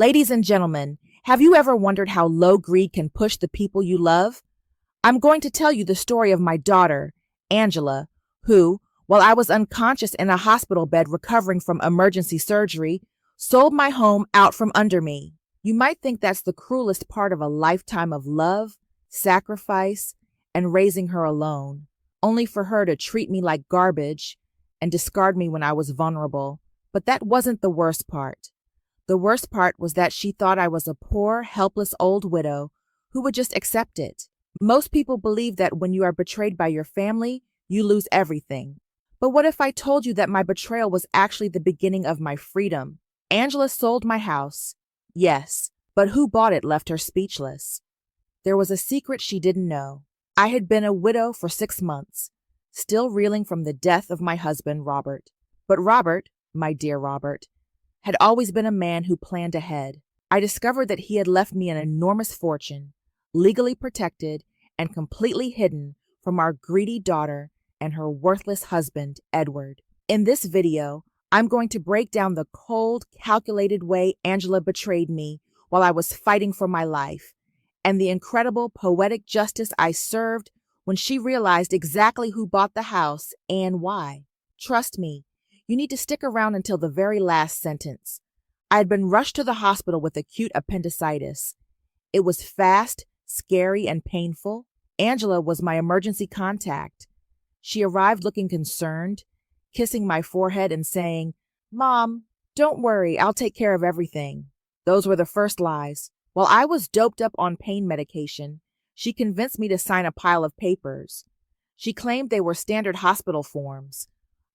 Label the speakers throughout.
Speaker 1: Ladies and gentlemen, have you ever wondered how low greed can push the people you love? I'm going to tell you the story of my daughter, Angela, who, while I was unconscious in a hospital bed recovering from emergency surgery, sold my home out from under me. You might think that's the cruelest part of a lifetime of love, sacrifice, and raising her alone, only for her to treat me like garbage and discard me when I was vulnerable. But that wasn't the worst part. The worst part was that she thought I was a poor, helpless old widow who would just accept it. Most people believe that when you are betrayed by your family, you lose everything. But what if I told you that my betrayal was actually the beginning of my freedom? Angela sold my house. Yes, but who bought it left her speechless. There was a secret she didn't know. I had been a widow for 6 months, still reeling from the death of my husband, Robert. But Robert, my dear Robert, had always been a man who planned ahead. I discovered that he had left me an enormous fortune, legally protected and completely hidden from our greedy daughter and her worthless husband, Edward. In this video, I'm going to break down the cold, calculated way Angela betrayed me while I was fighting for my life, and the incredible poetic justice I served when she realized exactly who bought the house and why. Trust me, you need to stick around until the very last sentence. I had been rushed to the hospital with acute appendicitis. It was fast, scary, and painful. Angela was my emergency contact. She arrived looking concerned, kissing my forehead and saying, "Mom, don't worry, I'll take care of everything." Those were the first lies. While I was doped up on pain medication, she convinced me to sign a pile of papers. She claimed they were standard hospital forms.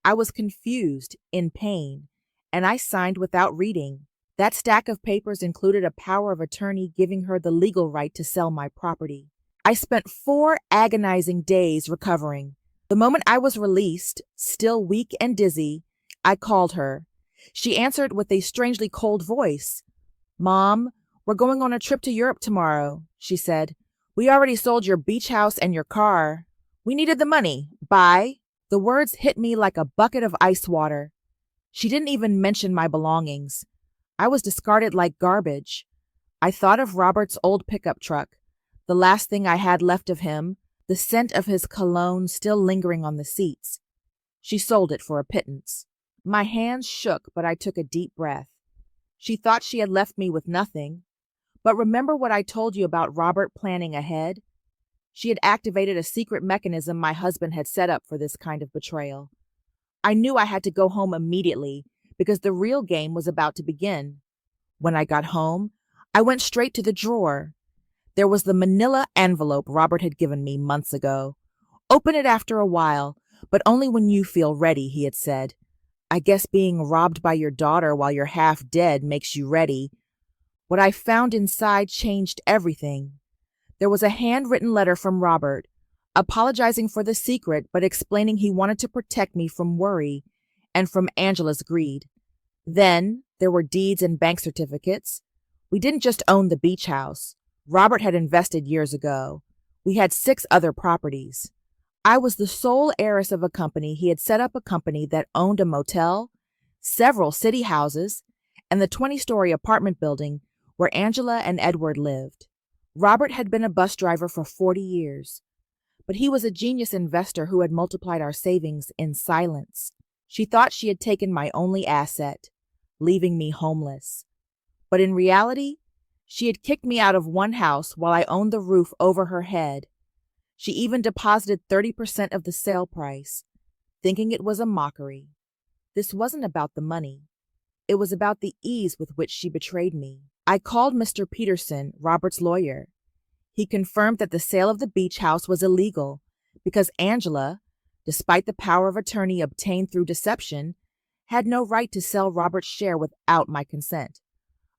Speaker 1: I was confused, in pain, and I signed without reading. That stack of papers included a power of attorney giving her the legal right to sell my property. I spent 4 agonizing days recovering. The moment I was released, still weak and dizzy, I called her. She answered with a strangely cold voice. "Mom, we're going on a trip to Europe tomorrow," she said. "We already sold your beach house and your car. We needed the money. Bye." The words hit me like a bucket of ice water. She didn't even mention my belongings. I was discarded like garbage. I thought of Robert's old pickup truck, the last thing I had left of him, the scent of his cologne still lingering on the seats. She sold it for a pittance. My hands shook, but I took a deep breath. She thought she had left me with nothing. But remember what I told you about Robert planning ahead? She had activated a secret mechanism my husband had set up for this kind of betrayal. I knew I had to go home immediately because the real game was about to begin. When I got home, I went straight to the drawer. There was the manila envelope Robert had given me months ago. "Open it after a while, but only when you feel ready," he had said. "I guess being robbed by your daughter while you're half dead makes you ready." What I found inside changed everything. There was a handwritten letter from Robert, apologizing for the secret but explaining he wanted to protect me from worry and from Angela's greed. Then there were deeds and bank certificates. We didn't just own the beach house. Robert had invested years ago. We had 6 other properties. I was the sole heiress of a company. He had set up a company that owned a motel, several city houses, and the 20-story apartment building where Angela and Edward lived. Robert had been a bus driver for 40 years, but he was a genius investor who had multiplied our savings in silence. She thought she had taken my only asset, leaving me homeless. But in reality, she had kicked me out of one house while I owned the roof over her head. She even deposited 30% of the sale price, thinking it was a mockery. This wasn't about the money. It was about the ease with which she betrayed me. I called Mr. Peterson, Robert's lawyer. He confirmed that the sale of the beach house was illegal because Angela, despite the power of attorney obtained through deception, had no right to sell Robert's share without my consent.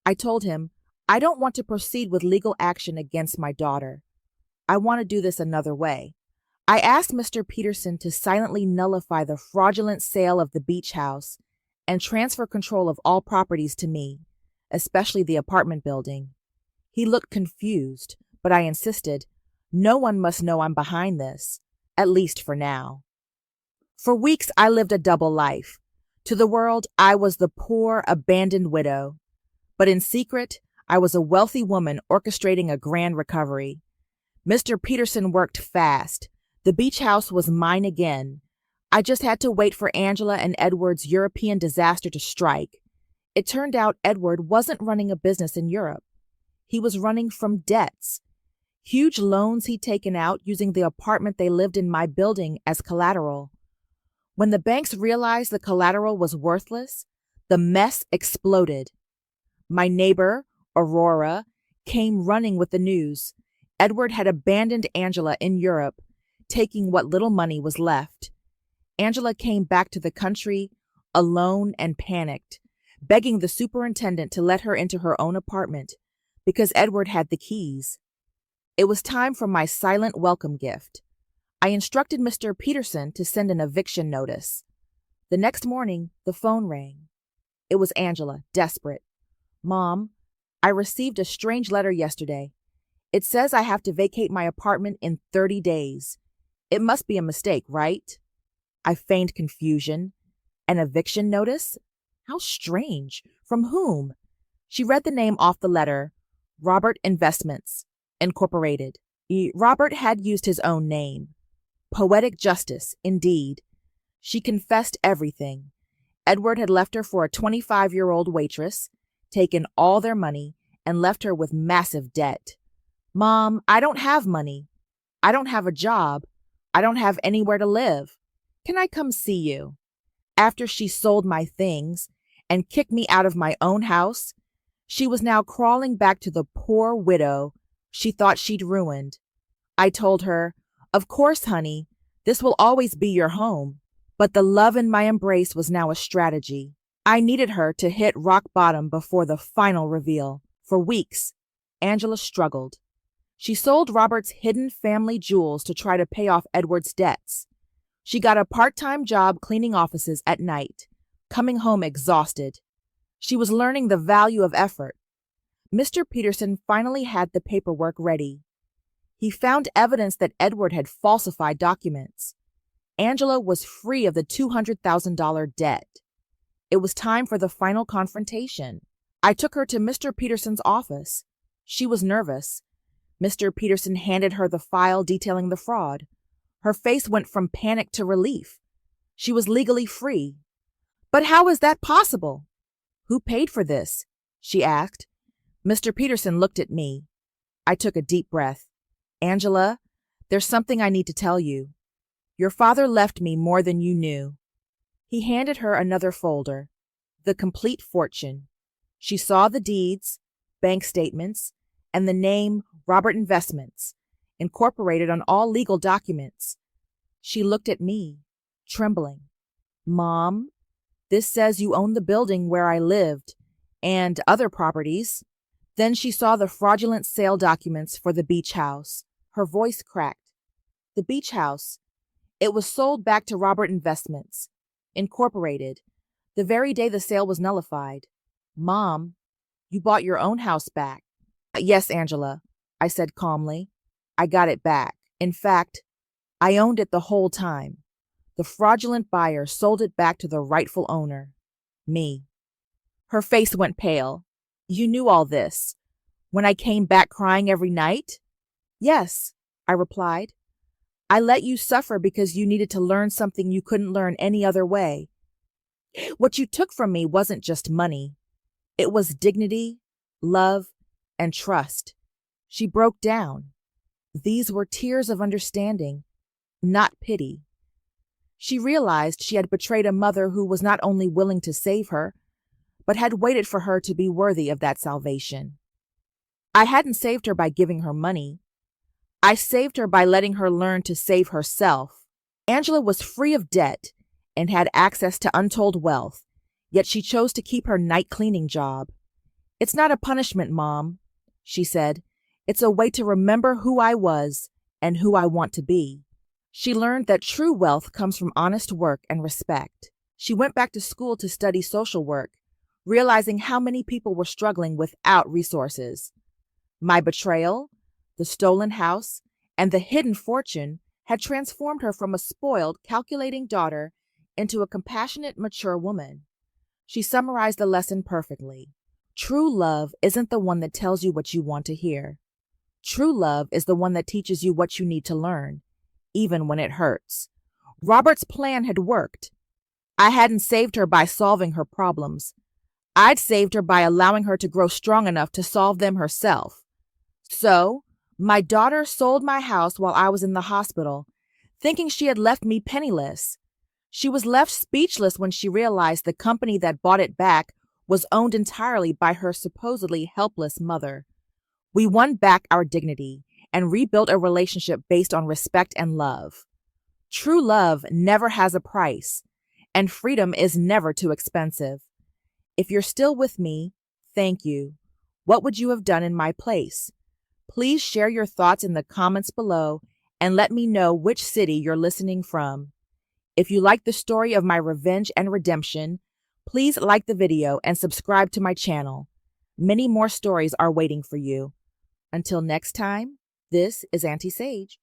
Speaker 1: I told him, "I don't want to proceed with legal action against my daughter. I want to do this another way." I asked Mr. Peterson to silently nullify the fraudulent sale of the beach house and transfer control of all properties to me, especially the apartment building. He looked confused, but I insisted, "No one must know I'm behind this, at least for now." For weeks, I lived a double life. To the world, I was the poor, abandoned widow. But in secret, I was a wealthy woman orchestrating a grand recovery. Mr. Peterson worked fast. The beach house was mine again. I just had to wait for Angela and Edward's European disaster to strike. It turned out Edward wasn't running a business in Europe. He was running from debts. Huge loans he'd taken out using the apartment they lived in my building as collateral. When the banks realized the collateral was worthless, the mess exploded. My neighbor, Aurora, came running with the news. Edward had abandoned Angela in Europe, taking what little money was left. Angela came back to the country, alone and panicked, begging the superintendent to let her into her own apartment, because Edward had the keys. It was time for my silent welcome gift. I instructed Mr. Peterson to send an eviction notice. The next morning, the phone rang. It was Angela, desperate. "Mom, I received a strange letter yesterday. It says I have to vacate my apartment in 30 days. It must be a mistake, right?" I feigned confusion. An eviction notice? How strange. From whom? She read the name off the letter. Robert Investments, Incorporated. Robert had used his own name. Poetic justice, indeed. She confessed everything. Edward had left her for a 25-year-old waitress, taken all their money, and left her with massive debt. "Mom, I don't have money. I don't have a job. I don't have anywhere to live. Can I come see you?" After she sold my things and kicked me out of my own house, she was now crawling back to the poor widow she thought she'd ruined. I told her, "Of course, honey, this will always be your home." But the love in my embrace was now a strategy. I needed her to hit rock bottom before the final reveal. For weeks, Angela struggled. She sold Robert's hidden family jewels to try to pay off Edward's debts. She got a part-time job cleaning offices at night, coming home exhausted. She was learning the value of effort. Mr. Peterson finally had the paperwork ready. He found evidence that Edward had falsified documents. Angela was free of the $200,000 debt. It was time for the final confrontation. I took her to Mr. Peterson's office. She was nervous. Mr. Peterson handed her the file detailing the fraud. Her face went from panic to relief. She was legally free. "But how is that possible? Who paid for this?" she asked. Mr. Peterson looked at me. I took a deep breath. "Angela, there's something I need to tell you. Your father left me more than you knew." He handed her another folder. The complete fortune. She saw the deeds, bank statements, and the name Robert Investments, incorporated on all legal documents. She looked at me, trembling. "Mom, this says you own the building where I lived, and other properties." Then she saw the fraudulent sale documents for the beach house. Her voice cracked. The beach house. It was sold back to Robert Investments, Incorporated, the very day the sale was nullified. "Mom, you bought your own house back." "Yes, Angela," I said calmly. "I got it back. In fact, I owned it the whole time. The fraudulent buyer sold it back to the rightful owner, me." Her face went pale. "You knew all this, when I came back crying every night?" "Yes," I replied. "I let you suffer because you needed to learn something you couldn't learn any other way. What you took from me wasn't just money. It was dignity, love, and trust." She broke down. These were tears of understanding, not pity. She realized she had betrayed a mother who was not only willing to save her, but had waited for her to be worthy of that salvation. I hadn't saved her by giving her money. I saved her by letting her learn to save herself. Angela was free of debt and had access to untold wealth, yet she chose to keep her night cleaning job. "It's not a punishment, Mom," she said. "It's a way to remember who I was and who I want to be." She learned that true wealth comes from honest work and respect. She went back to school to study social work, realizing how many people were struggling without resources. My betrayal, the stolen house, and the hidden fortune had transformed her from a spoiled, calculating daughter into a compassionate, mature woman. She summarized the lesson perfectly. True love isn't the one that tells you what you want to hear. True love is the one that teaches you what you need to learn, even when it hurts. Robert's plan had worked. I hadn't saved her by solving her problems. I'd saved her by allowing her to grow strong enough to solve them herself. So, my daughter sold my house while I was in the hospital, thinking she had left me penniless. She was left speechless when she realized the company that bought it back was owned entirely by her supposedly helpless mother. We won back our dignity and rebuilt a relationship based on respect and love. True love never has a price, and freedom is never too expensive. If you're still with me, thank you. What would you have done in my place? Please share your thoughts in the comments below and let me know which city you're listening from. If you like the story of my revenge and redemption, please like the video and subscribe to my channel. Many more stories are waiting for you. Until next time, this is Auntie Sage.